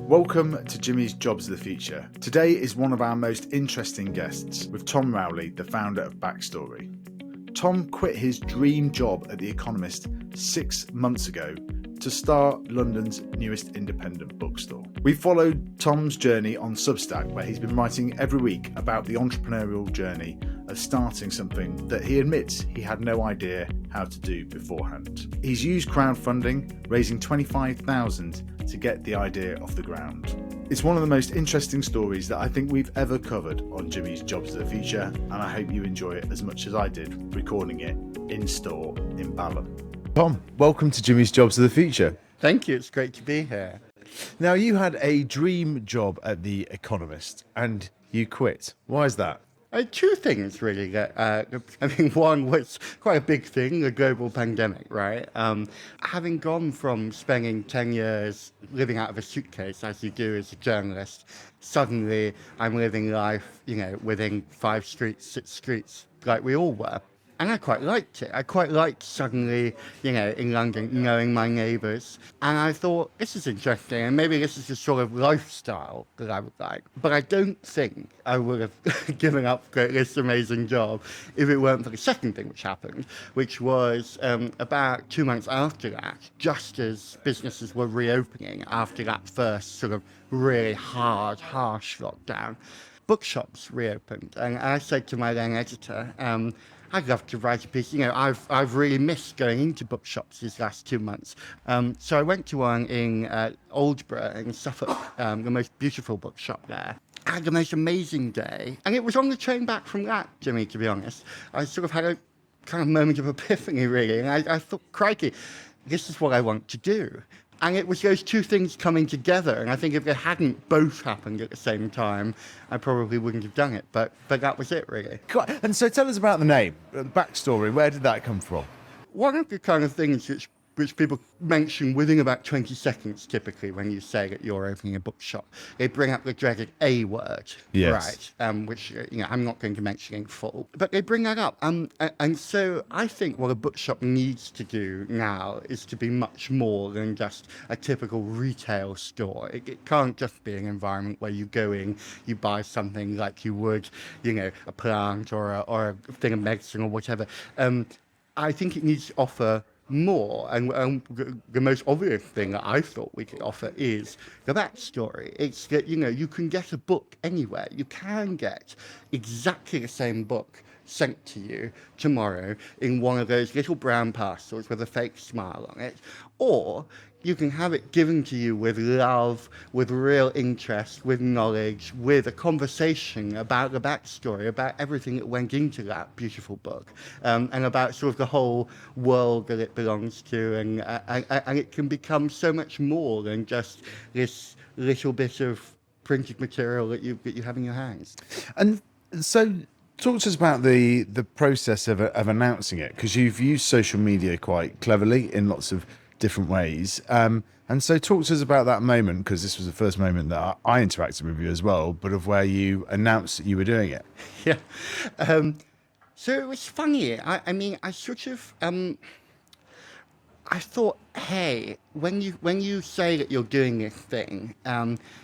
Welcome to Jimmy's Jobs of the Future. Today is one of our most interesting guests with Tom Rowley, the founder of Backstory. Tom quit his dream job at The Economist 6 months ago to start London's newest independent bookstore. We followed Tom's journey on Substack, where he's been writing every week about the entrepreneurial journey of starting something that he admits he had no idea how to do beforehand. He's used crowdfunding, raising $25,000 to get the idea off the ground. It's one of the most interesting stories that I think we've ever covered on Jimmy's Jobs of the Future, and I hope you enjoy it as much as I did recording it in store in Balham. Tom, welcome to Jimmy's Jobs of the Future. Thank you, it's great to be here. Now, you had a dream job at The Economist and you quit. Why is that? Two things really. One was quite a big thing, the global pandemic, right? Having gone from spending 10 years living out of a suitcase, as you do as a journalist, suddenly I'm living life, within 5 streets, 6 streets, like we all were. And I quite liked it. I quite liked suddenly, in London, knowing my neighbours. And I thought, this is interesting, and maybe this is the sort of lifestyle that I would like. But I don't think I would have given up this amazing job if it weren't for the second thing which happened, which was about 2 months after that, just as businesses were reopening after that first sort of really hard, harsh lockdown, bookshops reopened. And I said to my then editor, I'd love to write a piece. I've really missed going into bookshops these last 2 months. So I went to one in Aldborough in Suffolk, the most beautiful bookshop there. I had the most amazing day. And it was on the train back from that, Jimmy, to be honest. I sort of had a kind of moment of epiphany, really. And I thought, crikey, this is what I want to do. And it was those two things coming together. And I think if they hadn't both happened at the same time, I probably wouldn't have done it. But that was it, really. And so tell us about the name, the backstory. Where did that come from? One of the kind of things which people mention within about 20 seconds, typically, when you say that you're opening a bookshop, they bring up the dreaded A word, yes. Right? Which, I'm not going to mention in full, but they bring that up. And so I think what a bookshop needs to do now is to be much more than just a typical retail store. It can't just be an environment where you go in, you buy something like you would, a plant or a thing of medicine or whatever. I think it needs to offer more, and the most obvious thing that I thought we could offer is the backstory. It's that you can get a book anywhere. You can get exactly the same book sent to you tomorrow in one of those little brown parcels with a fake smile on it, or you can have it given to you with love, with real interest, with knowledge, with a conversation about the backstory, about everything that went into that beautiful book, and about sort of the whole world that it belongs to, and it can become so much more than just this little bit of printed material that you have in your hands. And so talk to us about the process of announcing it, because you've used social media quite cleverly in lots of different ways. And so talk to us about that moment, because this was the first moment that I interacted with you as well, but of where you announced that you were doing it. Yeah. So it was funny. I sort of, I thought, hey, when you say that you're doing this thing,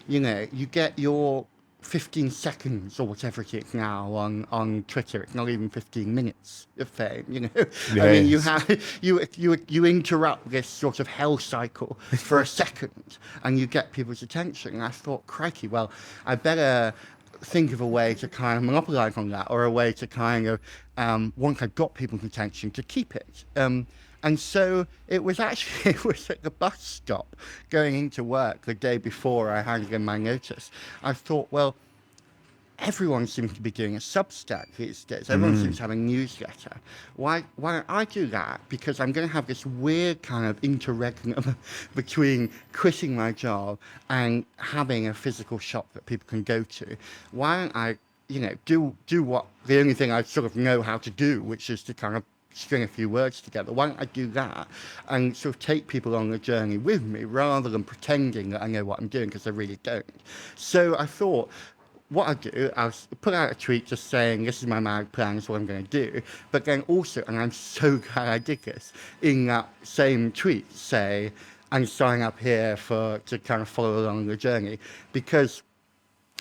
you get your 15 seconds or whatever it is now on Twitter. It's not even 15 minutes of fame, Yes. You interrupt this sort of hell cycle for a second and you get people's attention. And I thought, crikey, well, I better think of a way to kind of monopolize on that, or a way to kind of, once I've got people's attention, to keep it. And so it was at the bus stop going into work the day before I handed in my notice. I thought, well, everyone seems to be doing a Substack these days. Everyone seems to have a newsletter. Why don't I do that? Because I'm going to have this weird kind of interregnum between quitting my job and having a physical shop that people can go to. Why don't I, do what the only thing I sort of know how to do, which is to kind of string a few words together. Why don't I do that and sort of take people on the journey with me, rather than pretending that I know what I'm doing, because I really don't. So I thought, what I'll do, I'll put out a tweet just saying, this is my mad plan, this is what I'm going to do. But then also, and I'm so glad I did this, in that same tweet say, and sign up here to kind of follow along the journey, because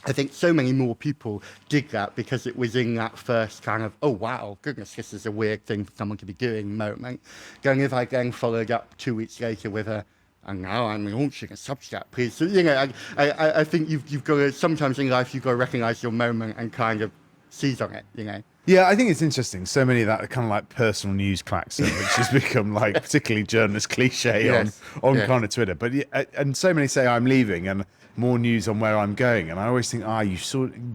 I think so many more people did that because it was in that first kind of, oh, wow, goodness, this is a weird thing for someone to be doing moment. Going, if I then followed up 2 weeks later with and now I'm launching a Substack, please. So, I think you've got to, sometimes in life, you've got to recognize your moment and kind of seize on it. Yeah, I think it's interesting. So many of that are kind of like personal news klaxon, which has become like particularly journalist cliche on kind of Twitter. But and so many say I'm leaving and more news on where I'm going. And I always think,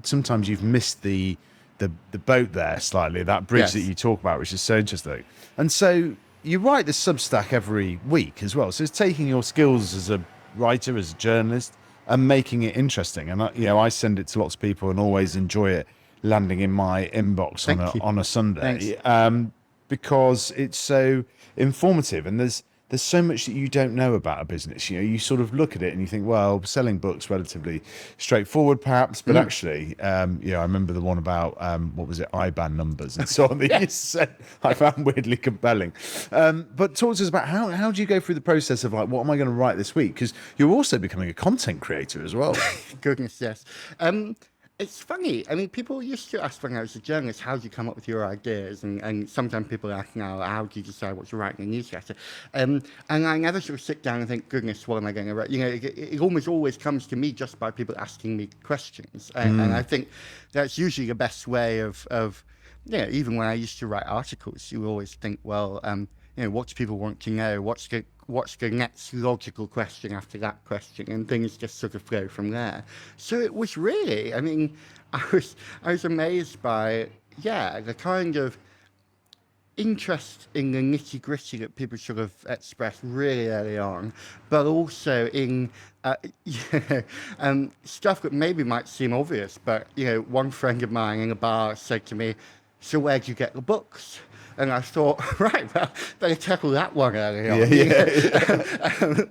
sometimes you've missed the boat there slightly, that bridge that you talk about, which is so interesting. And so you write the Substack every week as well. So it's taking your skills as a writer, as a journalist, and making it interesting. And I send it to lots of people and always enjoy it landing in my inbox on a Sunday, because it's so informative, and there's so much that you don't know about a business. You sort of look at it and you think, well, selling books relatively straightforward perhaps, but actually I remember the one about what was it, IBAN numbers and so on that you said I found weirdly compelling. But talk to us about how do you go through the process of like, what am I going to write this week, because you're also becoming a content creator as well. Goodness, yes. It's funny. I mean, people used to ask when I was a journalist, how do you come up with your ideas? And sometimes people ask now, how do you decide what to write in a newsletter? And I never sort of sit down and think, goodness, what am I going to write? It almost always comes to me just by people asking me questions. And I think that's usually the best way of even when I used to write articles, you always think, well, what do people want to know? What's the next logical question after that question, and things just sort of flow from there. So it was really, I mean, I was amazed by the kind of interest in the nitty gritty that people sort of expressed really early on, but also in stuff that maybe might seem obvious. But one friend of mine in a bar said to me, "So where do you get the books?" And I thought, right, well, better tackle that one early on.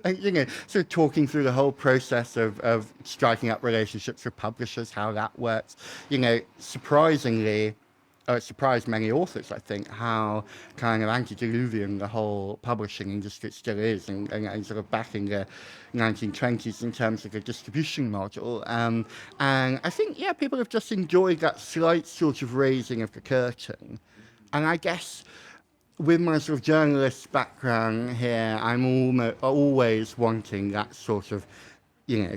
And, sort of talking through the whole process of striking up relationships with publishers, how that works. Surprisingly, it surprised many authors, I think, how kind of antediluvian the whole publishing industry still is, and sort of back in the 1920s in terms of the distribution model. And I think, people have just enjoyed that slight sort of raising of the curtain. And I guess with my sort of journalist background here, I'm always wanting that sort of,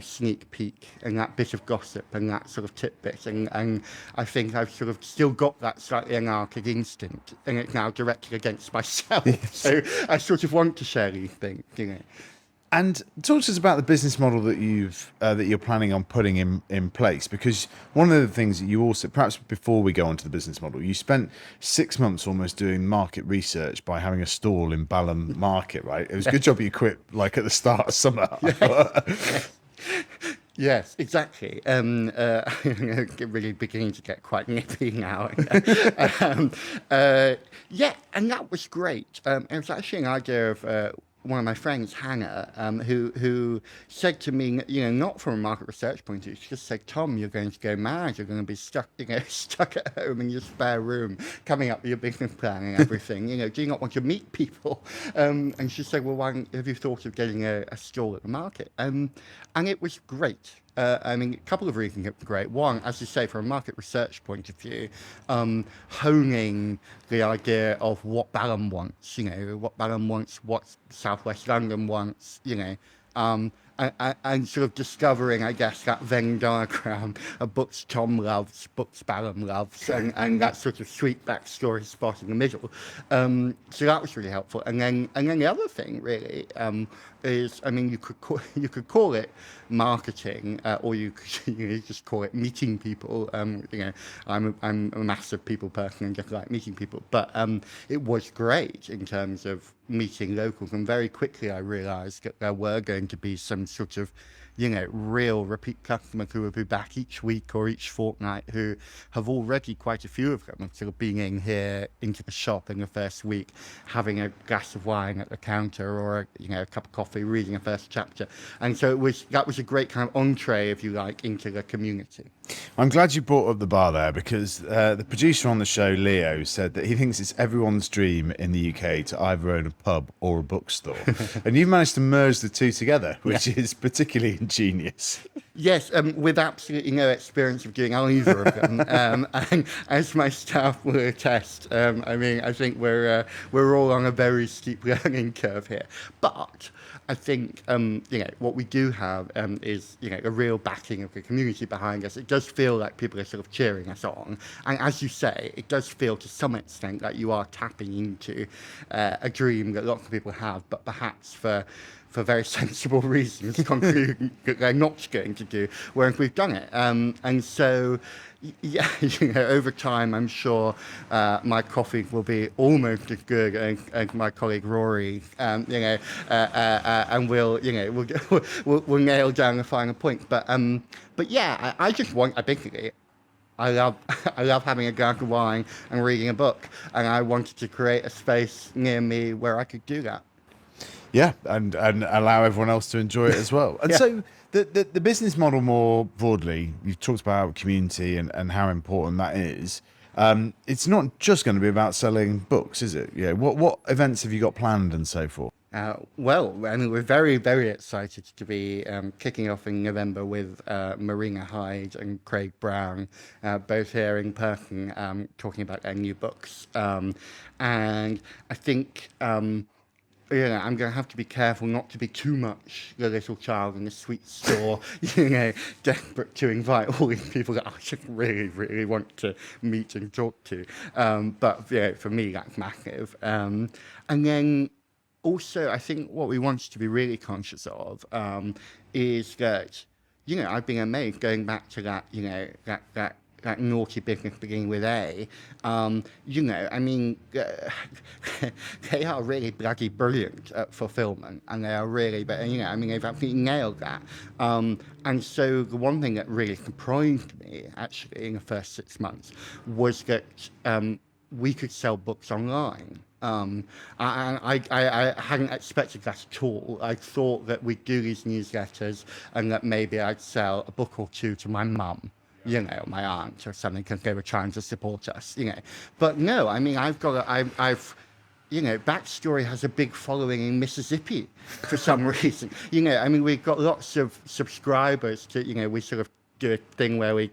sneak peek and that bit of gossip and that sort of tidbit. And I think I've sort of still got that slightly anarchic instinct, and it's now directed against myself. Yes. So I sort of want to share these things, And talk to us about the business model that you're planning on putting in place, because one of the things that you also, perhaps before we go on to the business model, you spent 6 months almost doing market research by having a stall in Balham Market, right? It was a good job you quit like at the start of summer. Yes, exactly. Really beginning to get quite nippy now. And that was great. It was actually an idea of one of my friends, Hannah, who said to me, not from a market research point of view, she just said, "Tom, you're going to go mad. You're going to be stuck at home in your spare room, coming up with your business plan and everything. Do you not want to meet people?" And she said, "Well, have you thought of getting a stall at the market?" And it was great. A couple of reasons it was great. One, as you say, from a market research point of view, honing the idea of what Balham wants, what Balham wants, what South West London wants, and sort of discovering, I guess, that Venn diagram of books Tom loves, books Balham loves, and that sort of sweet backstory spot in the middle. So that was really helpful. And then the other thing really is, you could call it marketing, or you could just call it meeting people. I'm a massive people person and just like meeting people. But it was great in terms of meeting locals, and very quickly I realised that there were going to be some sort of real repeat customers who will be back each week or each fortnight, who have already, quite a few of them, have sort of been in here into the shop in the first week, having a glass of wine at the counter or a cup of coffee, reading a first chapter. And so that was a great kind of entree, if you like, into the community. I'm glad you brought up the bar there, because the producer on the show, Leo, said that he thinks it's everyone's dream in the UK to either own a pub or a bookstore. And you've managed to merge the two together, which is particularly ingenious. Yes, with absolutely no experience of doing either of them, and as my staff will attest, I think we're all on a very steep learning curve here. But I think what we do have is a real backing of the community behind us. It does feel like people are sort of cheering us on, and as you say, it does feel to some extent like you are tapping into a dream that lots of people have, but perhaps for very sensible reasons, concluding that they're not going to do, whereas we've done it. And so, over time, I'm sure my coffee will be almost as good as my colleague Rory, and we'll nail down the final point. But yeah, I just want, basically, I love having a glass of wine and reading a book, and I wanted to create a space near me where I could do that. Yeah, and allow everyone else to enjoy it as well. And so the business model more broadly, you've talked about community and how important that is. It's not just going to be about selling books, is it? Yeah. What events have you got planned and so forth? Well, I mean, we're very, very excited to be kicking off in November with Marina Hyde and Craig Brown, both here in person, talking about their new books. And I think I'm going to have to be careful not to be too much the little child in the sweet store, desperate to invite all these people that I just really, really want to meet and talk to. But for me, that's massive. And then also, I think what we want to be really conscious of is that, I've been amazed going back to that naughty business beginning with A, they are really bloody brilliant at fulfillment, and they are really, they've absolutely nailed that. And so the one thing that really surprised me, actually, in the first 6 months was that we could sell books online. I hadn't expected that at all. I thought that we'd do these newsletters and that maybe I'd sell a book or two to my mum, my aunt or something, because they were trying to support us, But no, Backstory has a big following in Mississippi for some reason. We've got lots of subscribers to, we sort of do a thing where we,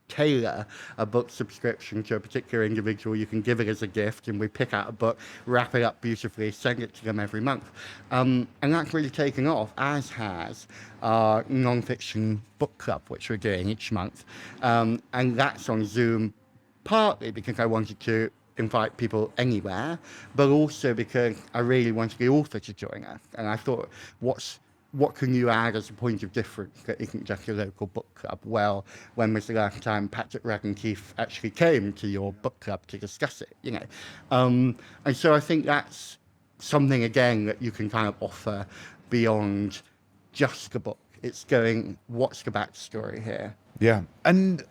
tailor a book subscription to a particular individual. You can give it as a gift, and we pick out a book, wrap it up beautifully, send it to them every month. And that's really taken off, as has our non-fiction book club, which we're doing each month. And that's on Zoom, partly because I wanted to invite people anywhere, but also because I really wanted the author to join us. And I thought, what can you add as a point of difference that isn't just your local book club? Well, when was the last time Patrick Radcliffe actually came to your book club to discuss it, And so I think that's something, again, that you can kind of offer beyond just the book. It's going, what's the backstory here? Yeah. And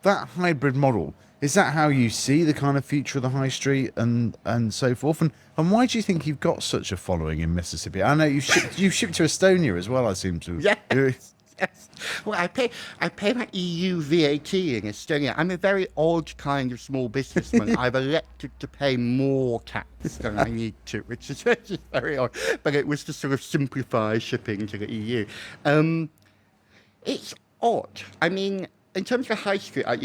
that hybrid model, is that how you see the kind of future of the high street and so forth? And why do you think you've got such a following in Mississippi? I know you've shipped to Estonia as well, I seem to. Yes. Well, I pay my EU VAT in Estonia. I'm a very odd kind of small businessman. I've elected to pay more tax than I need to, which is very odd. But it was to sort of simplify shipping to the EU. It's odd. In terms of high street, I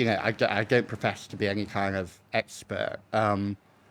don't profess to be any kind of expert,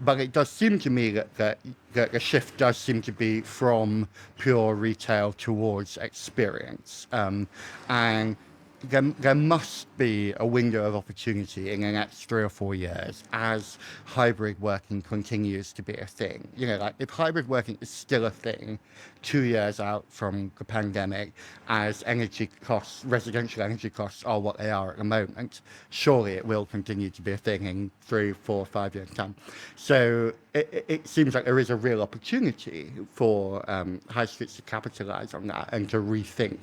but it does seem to me that the shift does seem to be from pure retail towards experience. And there must be a window of opportunity in the next 3 or 4 years as hybrid working continues to be a thing. Like if hybrid working is still a thing 2 years out from the pandemic, as energy costs, residential energy costs are what they are at the moment, surely it will continue to be a thing in 3, 4, 5 years' time. So it seems like there is a real opportunity for high streets to capitalize on that and to rethink,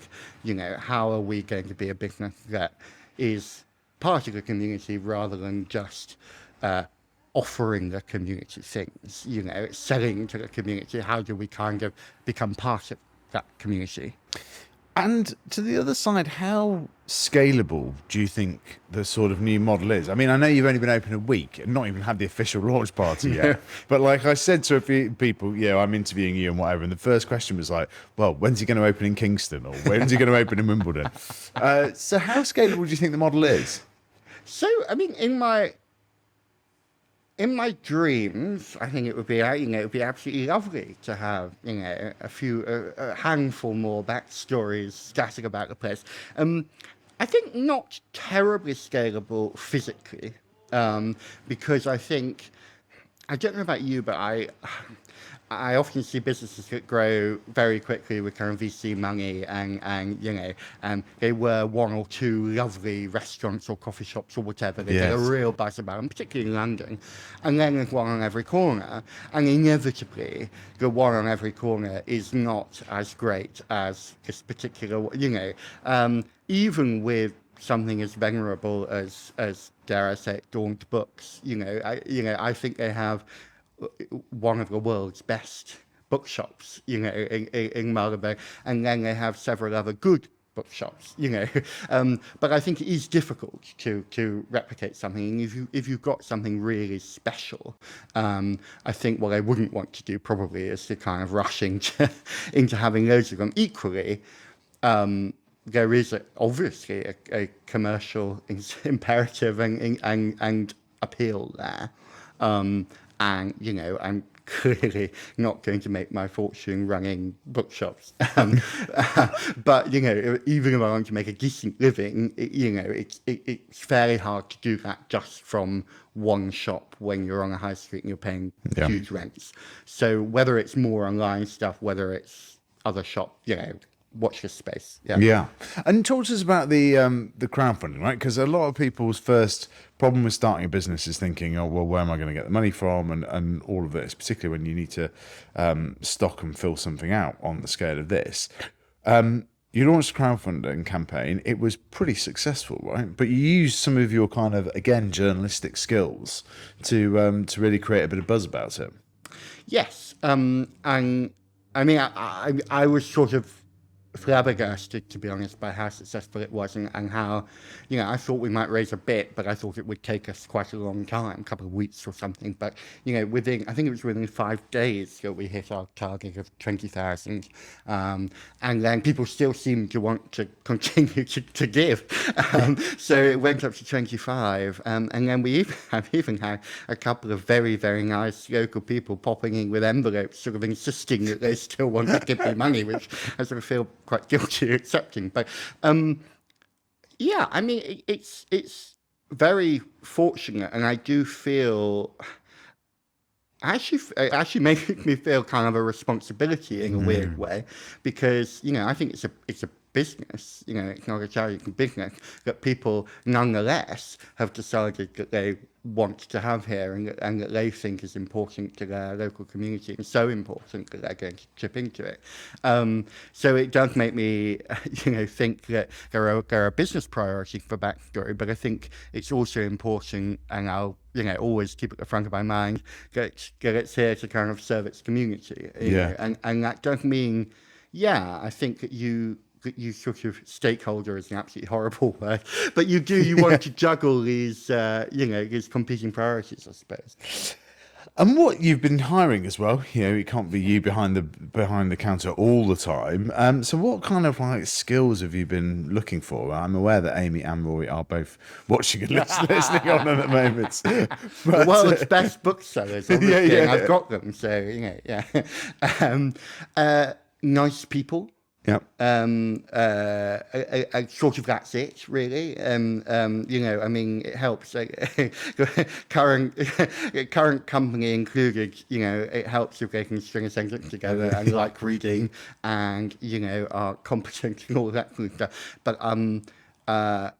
how are we going to be a business that is part of the community rather than just offering the community things, selling to the community. How do we kind of become part of that community? And to the other side, how scalable do you think the sort of new model is? I mean, I know you've only been open a week and not even had the official launch party yet. But like I said to a few people, I'm interviewing you and whatever. And the first question was like, well, when's he going to open in Kingston? Or when's he going to open in Wimbledon? So how scalable do you think the model is? So, I mean, in my dreams, I think it would be, it would be absolutely lovely to have, a handful more backstories scattered about the place. I think not terribly scalable physically, because I think, I don't know about you, but I often see businesses that grow very quickly with kind of VC money and they were 1 or 2 lovely restaurants or coffee shops or whatever. They get a real buzz about them, particularly in London. And then there's one on every corner. And inevitably, the one on every corner is not as great as this particular, even with something as venerable as dare I say it, Daunt Books, I think they have one of the world's best bookshops, in Marylebone, and then they have several other good bookshops, but I think it is difficult to replicate something. And if you've got something really special, I think what I wouldn't want to do probably is to kind of rush into having loads of them. Equally, there is obviously a commercial imperative and appeal there. And, I'm clearly not going to make my fortune running bookshops. But, even if I want to make a decent living, it's fairly hard to do that just from one shop when you're on a high street and you're paying huge rents. So whether it's more online stuff, whether it's other shop, watch this space. Yeah. And talk to us about the crowdfunding, right? Because a lot of people's first problem with starting a business is thinking, oh, well, where am I going to get the money from? And all of this, particularly when you need to stock and fill something out on the scale of this. You launched a crowdfunding campaign. It was pretty successful, right? But you used some of your kind of, again, journalistic skills to really create a bit of buzz about it. Yes. And I mean, I was sort of flabbergasted, to be honest, by how successful it was and how, I thought we might raise a bit, but I thought it would take us quite a long time, a couple of weeks or something. But, I think it was within 5 days that we hit our target of 20,000. And then people still seemed to want to continue to give. So it went up to 25. And then we even had a couple of very, very nice local people popping in with envelopes, sort of insisting that they still want to give me money, which I sort of feel quite guilty accepting. But I mean, it's very fortunate, and I do feel actually makes me feel kind of a responsibility in a weird way, because I think it's a business, it's not a charity business, that people nonetheless have decided that they want to have here and that they think is important to their local community, and so important that they're going to chip into it. So it does make me, think that there are business priorities for Backstory, but I think it's also important, and I'll always keep at the front of my mind, that it's here to kind of serve its community. And that does mean, I think that you sort of stakeholder is an absolutely horrible word, but you want to juggle these, these competing priorities, I suppose. And what you've been hiring as well, it can't be you behind the counter all the time. So what kind of skills have you been looking for? I'm aware that Amy and Roy are both watching and listening on at the moment. But, the world's best booksellers, obviously, and I've got them. So nice people. Yeah. Sort of that's it, really. I mean, it helps. Current company included, it helps if they can string a sentence together and like reading and, are competent and all that kind of stuff. But, I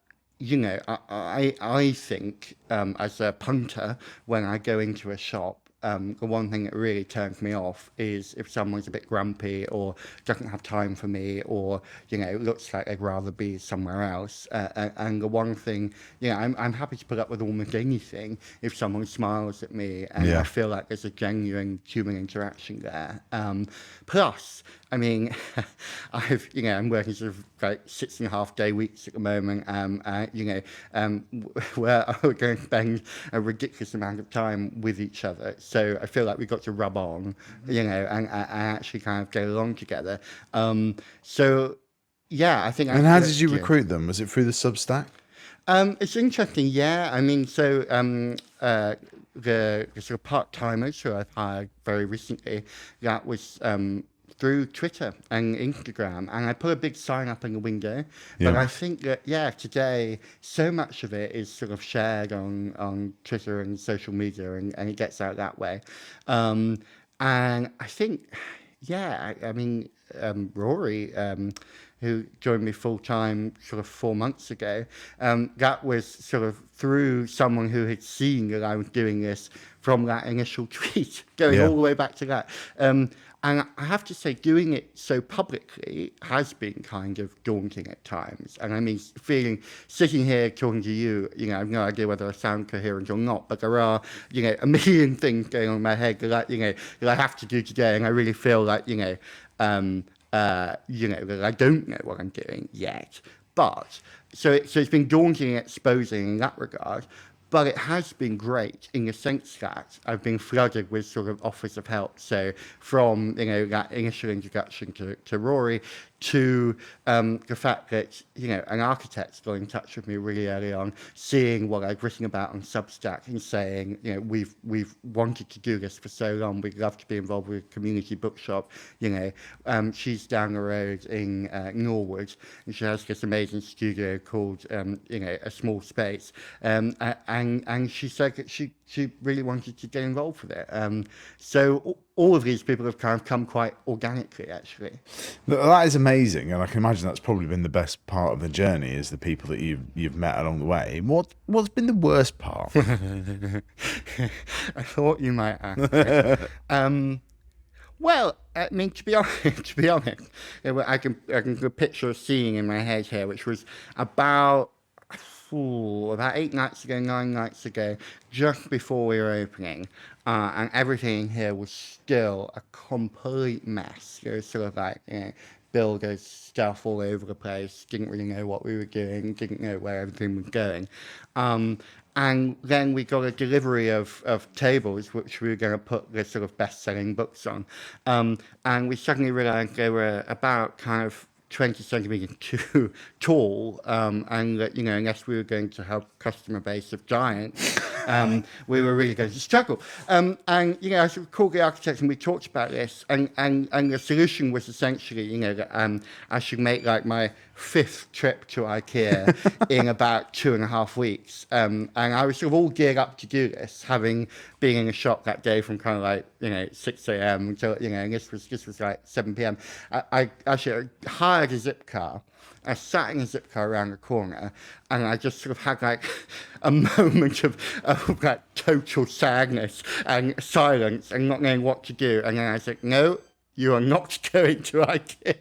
think as a punter, when I go into a shop, the one thing that really turns me off is if someone's a bit grumpy or doesn't have time for me or, looks like they'd rather be somewhere else. And the one thing, I'm happy to put up with almost anything if someone smiles at me and I feel like there's a genuine human interaction there. Plus, I mean, I'm working sort of like 6.5-day weeks at the moment, where we're going to spend a ridiculous amount of time with each other. So I feel like we've got to rub on, and actually kind of get along together. So, yeah, I think. And how did you recruit them? Was it through the Substack? It's interesting, yeah. I mean, so the sort of part-timers who I've hired very recently, that was through Twitter and Instagram, and I put a big sign up in the window. But I think that today so much of it is sort of shared on Twitter and social media, and it gets out that way. And I think, I mean, Rory, who joined me full-time sort of 4 months ago, that was sort of through someone who had seen that I was doing this from that initial tweet, going all the way back to that. And I have to say, doing it so publicly has been kind of daunting at times. And I mean, sitting here talking to you, I have no idea whether I sound coherent or not, but there are, a million things going on in my head that I have to do today. And I really feel like, that I don't know what I'm doing yet. But, so it's been daunting and exposing in that regard. But it has been great in the sense that I've been flooded with sort of offers of help. So from, that initial introduction to Rory to the fact that, an architect got in touch with me really early on, seeing what I'd written about on Substack and saying, we've wanted to do this for so long. We'd love to be involved with a community bookshop. She's down the road in Norwood, and she has this amazing studio called, A Small Space. And she said that she really wanted to get involved with it. So all of these people have kind of come quite organically, actually. That is amazing, and I can imagine that's probably been the best part of the journey, is the people that you've met along the way. What's been the worst part? I thought you might ask. Well, I mean, to be honest, I can picture a scene in my head here, which was about 9 nights ago, just before we were opening, and everything in here was still a complete mess. There was sort of like, builders stuff all over the place, didn't really know what we were doing, didn't know where everything was going. And then we got a delivery of tables, which we were going to put the sort of best-selling books on. And we suddenly realized they were about kind of 20 centimeters too tall, and that, unless we were going to have a customer base of giants, we were really going to struggle. And, I sort of called the architect and we talked about this, and the solution was essentially, that I should make like my 5th trip to IKEA in about 2.5 weeks. And I was sort of all geared up to do this, having been in a shop that day from kind of like, 6 a.m. until, and this was like 7 p.m. I actually hired a zip car. I sat in a zip car around the corner, and I just sort of had like a moment of like total sadness and silence and not knowing what to do. And then I said, no, you are not going to IKEA.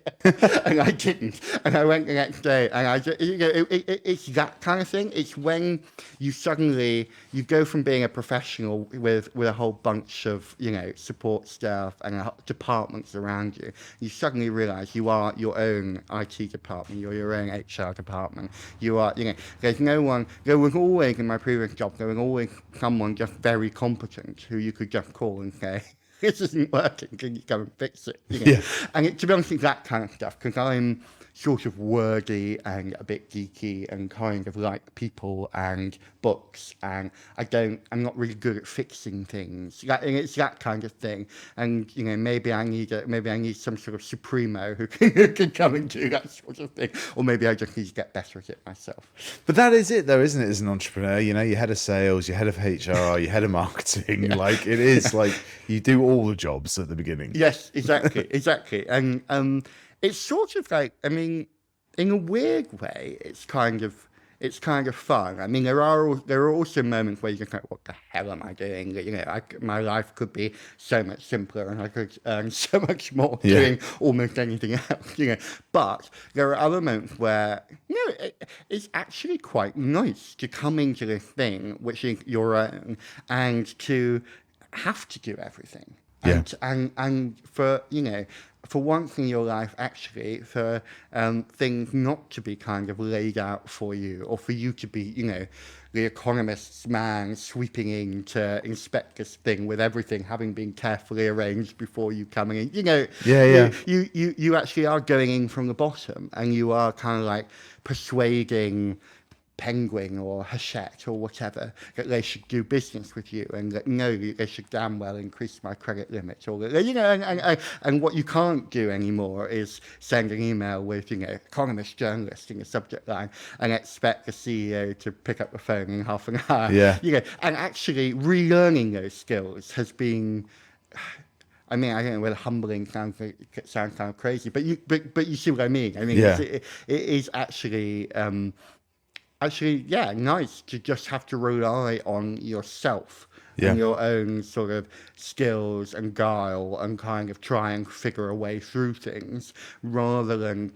And I didn't. And I went the next day, and I just, it's that kind of thing. It's when you suddenly, you go from being a professional with a whole bunch of, support staff and departments around you, you suddenly realize you are your own IT department, you're your own HR department. You are, there's no one, there was always in my previous job, there was always someone just very competent who you could just call and say, this isn't working, can you come and fix it? And to be honest, it's that kind of stuff, because I'm, sort of wordy and a bit geeky and kind of like people and books, and I'm not really good at fixing things. And it's that kind of thing. And maybe I need some sort of supremo who can come and do that sort of thing, or maybe I just need to get better at it myself. But that is it, though, isn't it? As an entrepreneur, you're head of sales, you're head of HR, you're head of marketing. Yeah. Like it is like you do all the jobs at the beginning. Yes, exactly. And it's sort of like, I mean, in a weird way, it's kind of fun. I mean, there are also moments where you can think, what the hell am I doing? My life could be so much simpler, and I could earn so much more doing almost anything else. But there are other moments where it's actually quite nice to come into this thing which is your own and to have to do everything. And for once in your life, actually, for things not to be kind of laid out for you, or for you to be, the Economist's man sweeping in to inspect this thing with everything having been carefully arranged before you coming in. You actually are going in from the bottom, and you are kind of like persuading Penguin or Hachette or whatever that they should do business with you, and that they should damn well increase my credit limit, or and what you can't do anymore is send an email with Economist journalist in the subject line and expect the CEO to pick up the phone in half an hour. And actually relearning those skills has been, I mean, I don't know whether humbling sounds kind of crazy, but you see what I mean. I mean, it is actually nice to just have to rely on yourself and your own sort of skills and guile, and kind of try and figure a way through things, rather than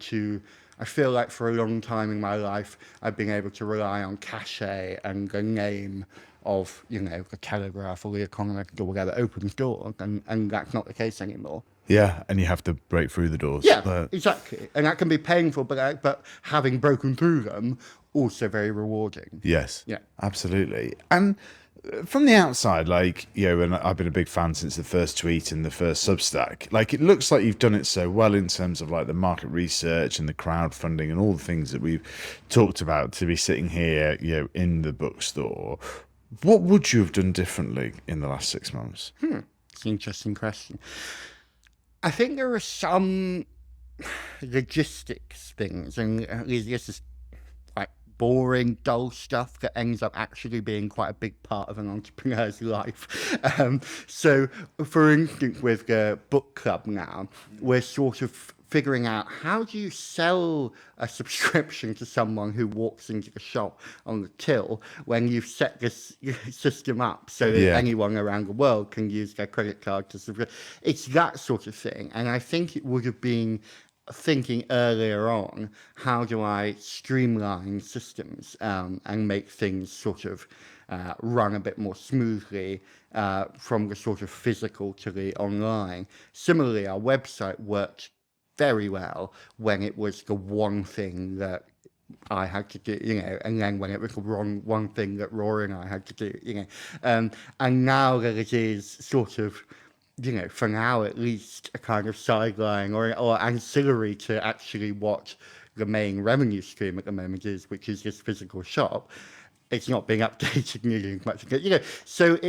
I feel like for a long time in my life, I've been able to rely on cachet and the name of, the Telegraph or the Economist or whatever opens doors, and that's not the case anymore. Yeah, and you have to break through the doors. Yeah, exactly. And that can be painful, but having broken through them, also very rewarding. Yes. Yeah. Absolutely. And from the outside, and I've been a big fan since the first tweet and the first Substack, it looks like you've done it so well in terms of the market research and the crowdfunding and all the things that we've talked about to be sitting here, in the bookstore. What would you have done differently in the last 6 months? It's an interesting question. I think there are some logistics things, and this is boring, dull stuff that ends up actually being quite a big part of an entrepreneur's life. So, for instance, with the book club now, we're sort of figuring out, how do you sell a subscription to someone who walks into the shop on the till when you've set this system up so that anyone around the world can use their credit card to subscribe? It's that sort of thing. And I think it would have been thinking earlier on, how do I streamline systems and make things sort of run a bit more smoothly from the sort of physical to the online. Similarly, our website worked very well when it was the one thing that I had to do, and then when it was the one thing that Rory and I had to do, and now that it is sort of, for now at least, a kind of sideline or ancillary to actually what the main revenue stream at the moment is, which is this physical shop. It's not being updated nearly as much. So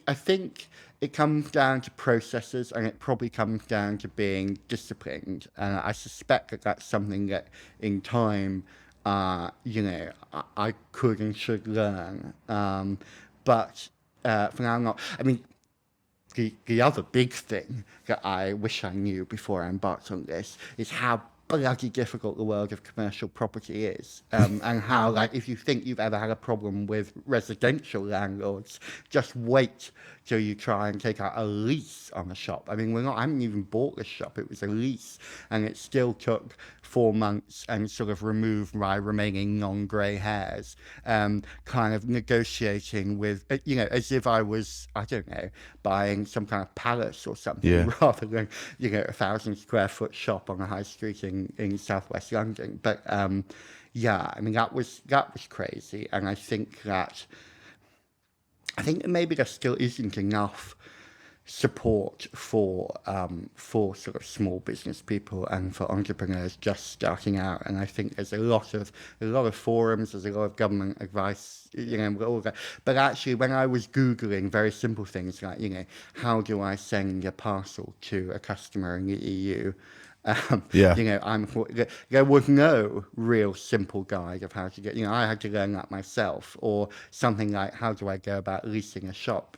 I think it comes down to processes, and it probably comes down to being disciplined. And I suspect that that's something that in time, I could and should learn. But for now, I'm not. I mean, the other big thing that I wish I knew before I embarked on this is how bloody difficult the world of commercial property is, and how, if you think you've ever had a problem with residential landlords, just wait till you try and take out a lease on a shop. I mean, I haven't even bought this shop, it was a lease, and it still took 4 months and sort of removed my remaining non-grey hairs, kind of negotiating with, as if I was, I don't know, buying some kind of palace or something, rather than, a 1,000 square foot shop on a high street in southwest London. But I mean, that was crazy, and I think that maybe there still isn't enough support for sort of small business people and for entrepreneurs just starting out. And I think there's a lot of forums, there's a lot of government advice, all that. But actually, when I was Googling very simple things like, how do I send a parcel to a customer in the EU? There was no real simple guide of how to get, I had to learn that myself, or something like, how do I go about leasing a shop?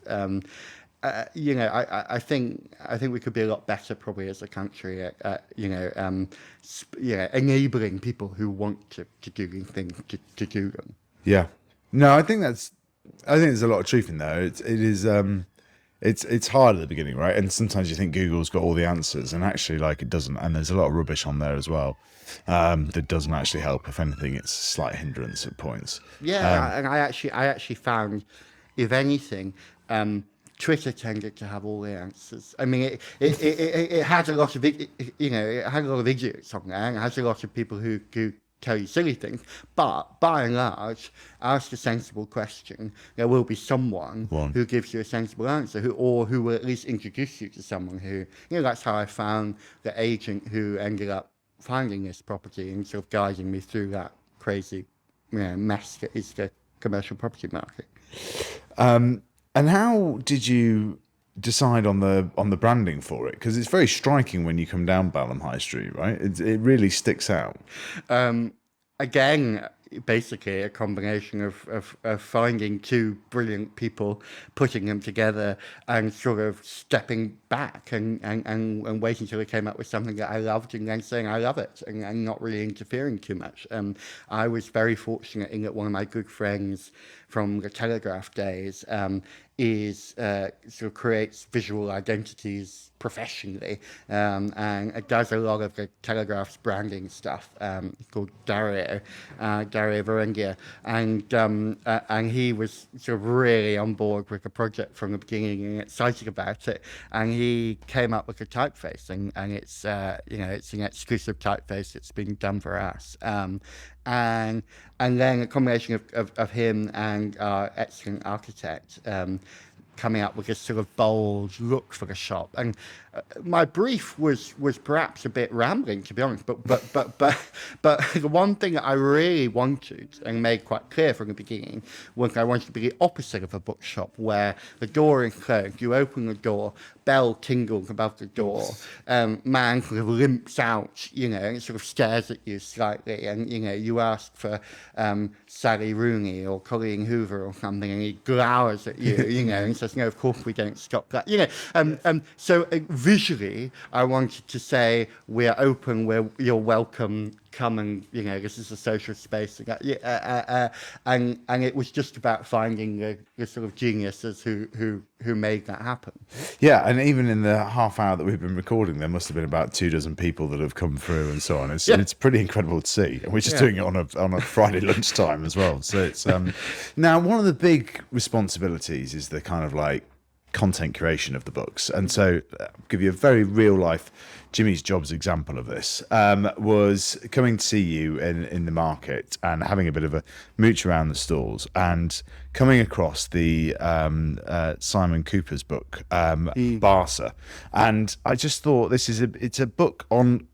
I think we could be a lot better probably as a country at enabling people who want to do these things to do them. Yeah, no, I think there's a lot of truth in there. It's hard at the beginning, right? And sometimes you think Google's got all the answers, and actually, like, it doesn't. And there's a lot of rubbish on there as well that doesn't actually help. If anything, it's a slight hindrance at points. Yeah, and I actually found, if anything, Twitter tended to have all the answers. I mean, it had a lot of it had a lot of idiots on there, and it has a lot of people who tell you silly things, but by and large, ask a sensible question. There will be someone who gives you a sensible answer, who will at least introduce you to someone who, that's how I found the agent who ended up finding this property and sort of guiding me through that crazy, mess that is the commercial property market. And how did you decide on the branding for it? Because it's very striking when you come down Balham High Street, right? It really sticks out. Again, basically a combination of finding two brilliant people, putting them together, and sort of stepping back and waiting until they came up with something that I loved, and then saying I love it, and not really interfering too much. I was very fortunate in that one of my good friends from the Telegraph days sort of creates visual identities professionally, and it does a lot of the Telegraph's branding stuff, called Dario Varengia, and he was sort of really on board with the project from the beginning and excited about it, and he came up with a typeface, and it's it's an exclusive typeface. It's been done for us, and then a combination of him and our excellent architect coming up with a sort of bold look for the shop. And my brief was perhaps a bit rambling, to be honest, but the one thing that I really wanted and made quite clear from the beginning was I wanted to be the opposite of a bookshop, where the door is closed, you open the door, bell tingles above the door, man sort of limps out, and sort of stares at you slightly, and you ask for Sally Rooney or Colleen Hoover or something, and he glowers at you, and says, no, of course we don't stop that, so visually I wanted to say, we're open, you're welcome, come and, this is a social space. And it was just about finding the sort of geniuses who made that happen. Yeah, and even in the half hour that we've been recording, there must have been about 24 people that have come through and so on. It's pretty incredible to see. And we're just doing it on a Friday lunchtime as well. So it's now, one of the big responsibilities is the kind of like content curation of the books. And so I'll give you a very real life Jimmy's Jobs example of this. Was coming to see you in the market and having a bit of a mooch around the stalls and coming across the Simon Cooper's book, Barca. And I just thought it's a book on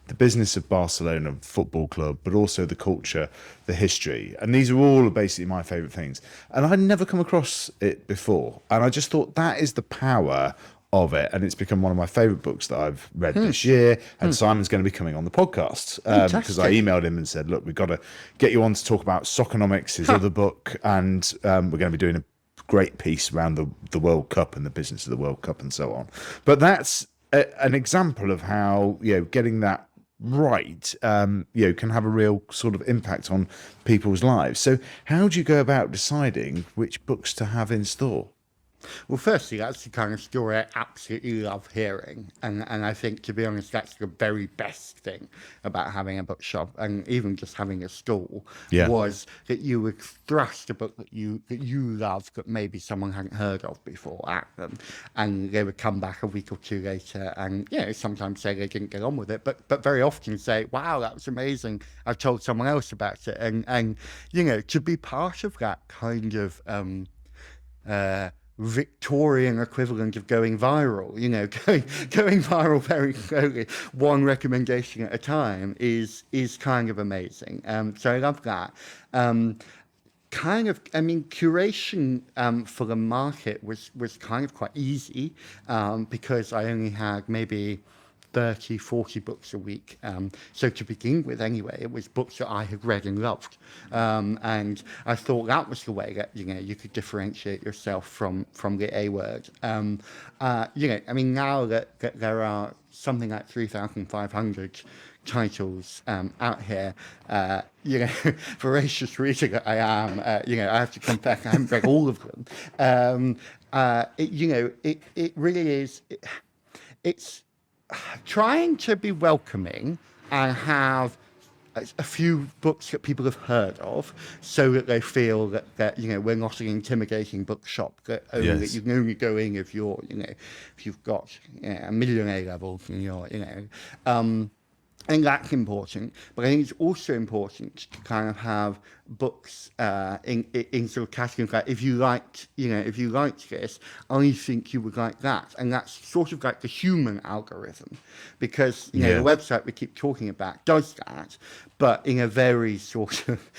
the business of Barcelona Football Club, but also the culture, the history. And these are all basically my favourite things. And I'd never come across it before. And I just thought that is the power of it, and it's become one of my favourite books that I've read this year. And Simon's going to be coming on the podcast because I emailed him and said, look, we've got to get you on to talk about Soccernomics, his other book, and we're going to be doing a great piece around the World Cup and the business of the World Cup and so on. But that's an example of how getting that right can have a real sort of impact on people's lives. So how do you go about deciding which books to have in store? Well, firstly, that's the kind of story I absolutely love hearing. And I think, to be honest, that's the very best thing about having a bookshop and even just having a stall, was that you would thrust a book that you love that maybe someone hadn't heard of before at them. And they would come back a week or two later and, sometimes say they didn't get on with it, but very often say, wow, that was amazing. I've told someone else about it. And to be part of that kind of Victorian equivalent of going viral, going viral very slowly, one recommendation at a time is kind of amazing. So I love that. Curation for the market was kind of quite easy because I only had maybe 30, 40 books a week. So to begin with, anyway, it was books that I had read and loved. And I thought that was the way that, you could differentiate yourself from the A word. Now that there are something like 3,500 titles out here, voracious reader that I am, I have to confess I haven't read all of them. It really is, it's trying to be welcoming and have a few books that people have heard of, so that they feel that we're not an intimidating bookshop that you can only go in if you've got a million A levels and I think that's important, but I think it's also important to kind of have books in sort of categories like if you liked this, I think you would like that, and that's sort of like the human algorithm, because the website we keep talking about does that, but in a very sort of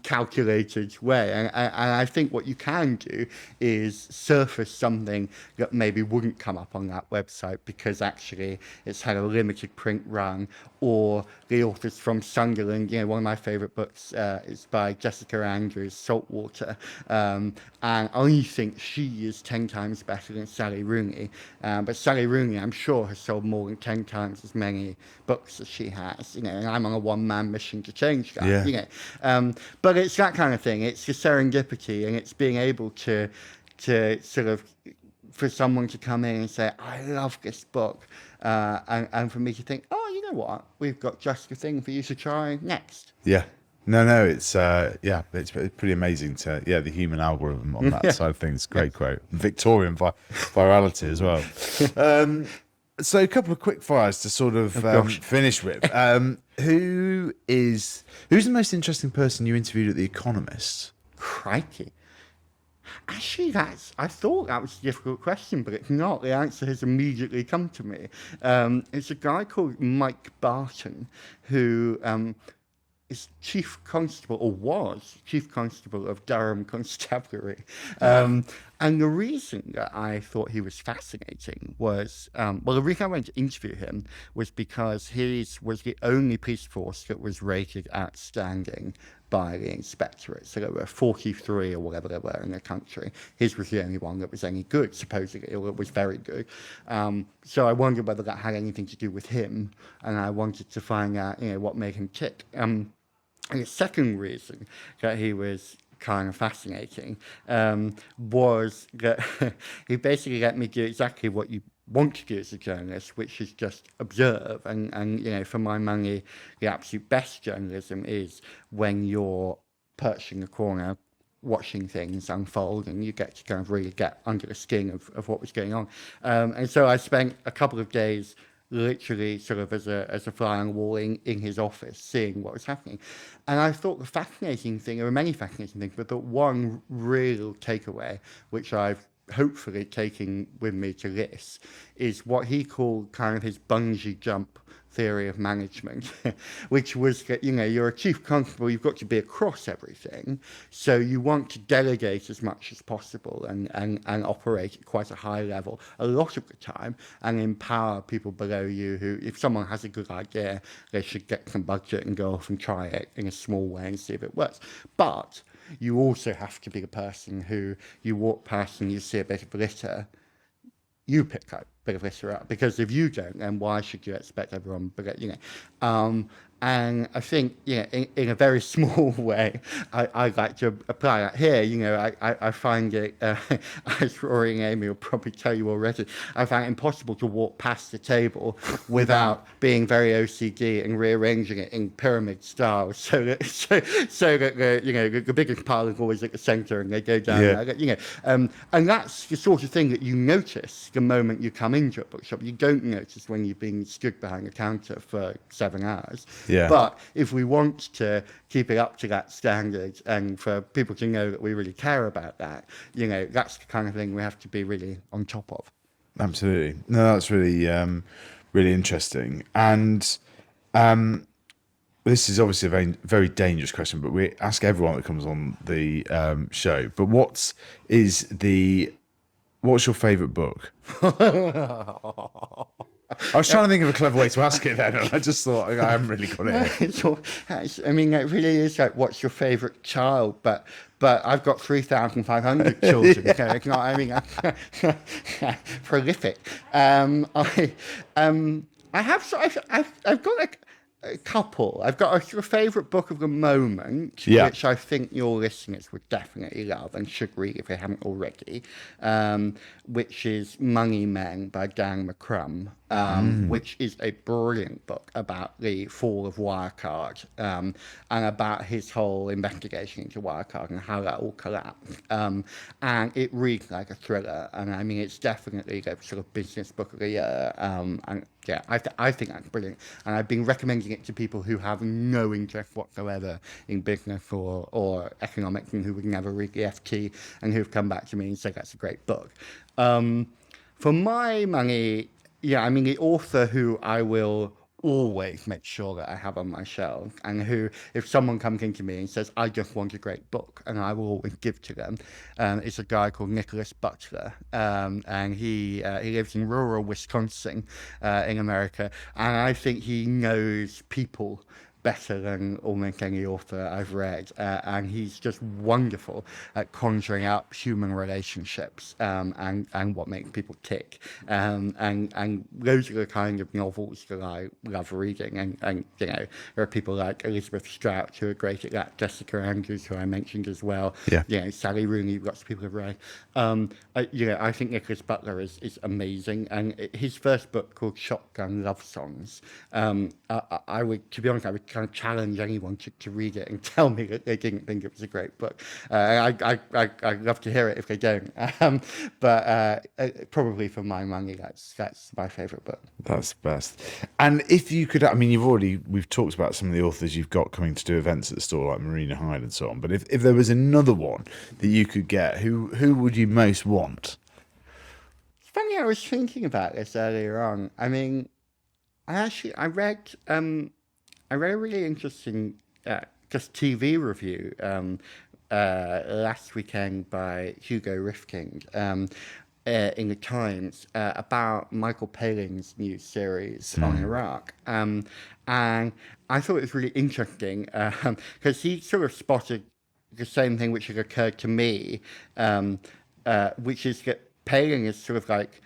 calculated way, and I think what you can do is surface something that maybe wouldn't come up on that website because actually it's had a limited print run, or the authors from Sunderland. One of my favourite books is by Jessica Andrews, Saltwater, and I think she is 10 times better than Sally Rooney. But Sally Rooney, I'm sure, has sold more than 10 times as many books as she has. And I'm on a one-man mission to change that. Yeah. But it's that kind of thing. It's the serendipity, and it's being able to sort of, for someone to come in and say, I love this book, and for me to think, oh, you know what, we've got just the thing for you to try next. Yeah. No, it's it's pretty amazing to the human algorithm on that side of things. Great quote. Victorian virality as well. So a couple of quick fires to sort of finish with. Who's the most interesting person you interviewed at The Economist? Crikey. Actually, I thought that was a difficult question, but it's not. The answer has immediately come to me. It's a guy called Mike Barton, who is Chief Constable, or was Chief Constable of Durham Constabulary. And the reason that I thought he was fascinating was, the reason I went to interview him was because his was the only police force that was rated outstanding by the inspectorate. So there were 43 or whatever there were in the country. His was the only one that was any good, supposedly, or it was very good. So I wondered whether that had anything to do with him, and I wanted to find out, what made him tick. And the second reason that he was kind of fascinating was that he basically let me do exactly what you want to do as a journalist, which is just observe. And for my money, the absolute best journalism is when you're perched in the corner watching things unfold, and you get to kind of really get under the skin of what was going on. And so I spent a couple of days literally sort of as a fly on the wall in his office, seeing what was happening. And I thought the fascinating thing, there were many fascinating things, but the one real takeaway, which I've hopefully taking with me to this, is what he called kind of his bungee jump theory of management, which was that, you're a chief constable, you've got to be across everything, so you want to delegate as much as possible and operate at quite a high level a lot of the time, and empower people below you who, if someone has a good idea, they should get some budget and go off and try it in a small way and see if it works. But you also have to be the person who, you walk past and you see a bit of litter, you pick that bit of litter up, because if you don't, then why should you expect everyone? And I think, in a very small way, I like to apply that here. I find it, as Rory and Amy will probably tell you already, I find it impossible to walk past the table without being very OCD and rearranging it in pyramid style, so that the biggest pile is always at the centre, and they go down there. And that's the sort of thing that you notice the moment you come into a bookshop. You don't notice when you've been stood behind a counter for 7 hours. Yeah. But if we want to keep it up to that standard and for people to know that we really care about that, that's the kind of thing we have to be really on top of. Absolutely. No, that's really, really interesting. And this is obviously a very, very dangerous question, but we ask everyone that comes on the show. But what's your favourite book? I was trying to think of a clever way to ask it then, and I just thought I haven't really got it. It really is like, what's your favourite child? But I've got 3,500 children. Yeah. So it's not, prolific. I've got like a couple. I've got a sort of favourite book of the moment, which I think your listeners would definitely love and should read if they haven't already, which is Money Men by Dan McCrum, which is a brilliant book about the fall of Wirecard and about his whole investigation into Wirecard and how that all collapsed. And it reads like a thriller, and I mean, it's definitely the sort of business book of the year. And yeah, I think that's brilliant. And I've been recommending it to people who have no interest whatsoever in business or economics and who would never read the FT and who've come back to me and said that's a great book. For my money, the author who I will always make sure that I have on my shelf, and who, if someone comes into me and says, I just want a great book, and I will always give to them, is a guy called Nicholas Butler, and he lives in rural Wisconsin in America, and I think he knows people better than almost any author I've read, and he's just wonderful at conjuring up human relationships and what makes people tick, and those are the kind of novels that I love reading, and there are people like Elizabeth Strout who are great at that, Jessica Andrews who I mentioned as well, Sally Rooney, lots of people have read. I think Nicholas Butler is amazing, and his first book called Shotgun Love Songs, I would, to be honest, I would kind of challenge anyone to read it and tell me that they didn't think it was a great book. I'd love to hear it if they don't. But probably for my money, that's my favourite book. That's the best. And if you could, we've talked about some of the authors you've got coming to do events at the store, like Marina Hyde and so on. But if there was another one that you could get, who would you most want? It's funny, I was thinking about this earlier on. I mean, I read a really interesting just TV review last weekend by Hugo Rifkin in the Times about Michael Palin's new series on Iraq. And I thought it was really interesting because he sort of spotted the same thing which had occurred to me, which is that Palin is sort of like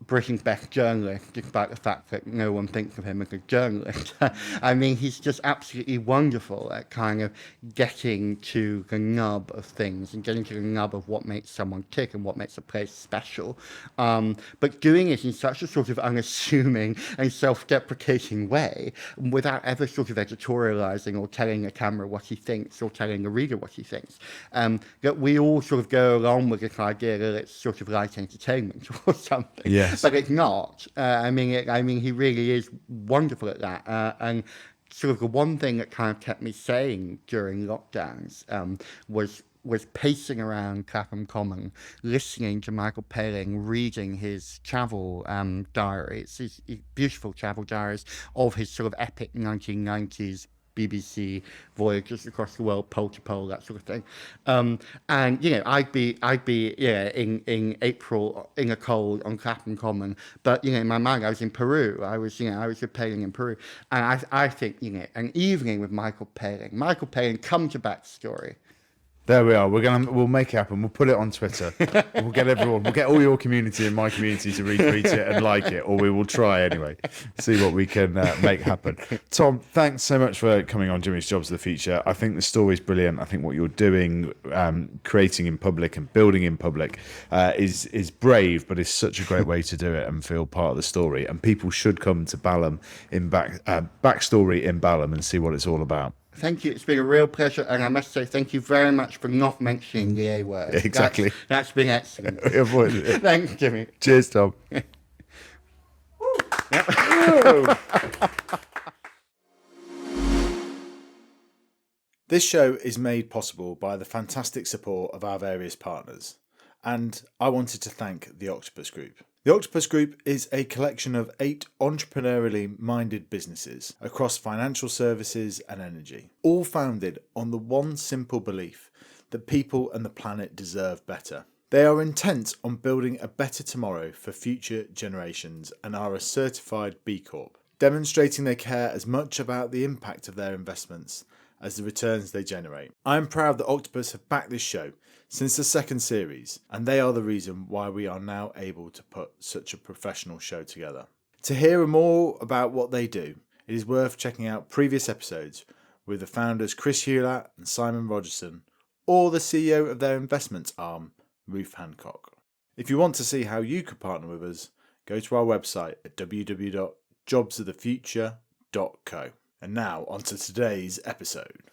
Britain's best journalist, despite the fact that no one thinks of him as a journalist. I mean, he's just absolutely wonderful at kind of getting to the nub of things and getting to the nub of what makes someone tick and what makes a place special. But doing it in such a sort of unassuming and self-deprecating way, without ever sort of editorializing or telling the camera what he thinks or telling the reader what he thinks. That we all sort of go along with this idea that it's sort of light entertainment or something. Yeah. But it's not. I mean, he really is wonderful at that. And sort of the one thing that kind of kept me sane during lockdowns was pacing around Clapham Common, listening to Michael Palin reading his travel diaries, his beautiful travel diaries of his sort of epic 1990s BBC voyages across the world, pole to pole, that sort of thing. And I'd be in April in a cold on Clapham Common, but in my mind I was in Peru. I was with Palin in Peru, and I think an evening with Michael Palin, come to Backstory. There we are. We'll make it happen. We'll put it on Twitter. We'll get all your community and my community to retweet it and like it, or we will try anyway. See what we can make happen. Tom, thanks so much for coming on Jimmy's Jobs of the Future. I think the story's brilliant. I think what you're doing, creating in public and building in public, is brave, but it's such a great way to do it and feel part of the story. And people should come to Balham Backstory in Balham and see what it's all about. Thank you. It's been a real pleasure. And I must say thank you very much for not mentioning the A word. Exactly. That's been excellent. Thanks, Jimmy. Cheers, Tom. This show is made possible by the fantastic support of our various partners, and I wanted to thank the Octopus Group. The Octopus Group is a collection of 8 entrepreneurially minded businesses across financial services and energy, all founded on the one simple belief that people and the planet deserve better. They are intent on building a better tomorrow for future generations and are a certified B Corp, demonstrating they care as much about the impact of their investments as the returns they generate. I am proud that Octopus have backed this show since the second series, and they are the reason why we are now able to put such a professional show together. To hear more about what they do, it is worth checking out previous episodes with the founders Chris Hewlett and Simon Rogerson, or the CEO of their investments arm, Ruth Hancock. If you want to see how you could partner with us, go to our website at www.jobsofthefuture.co. And now on to today's episode.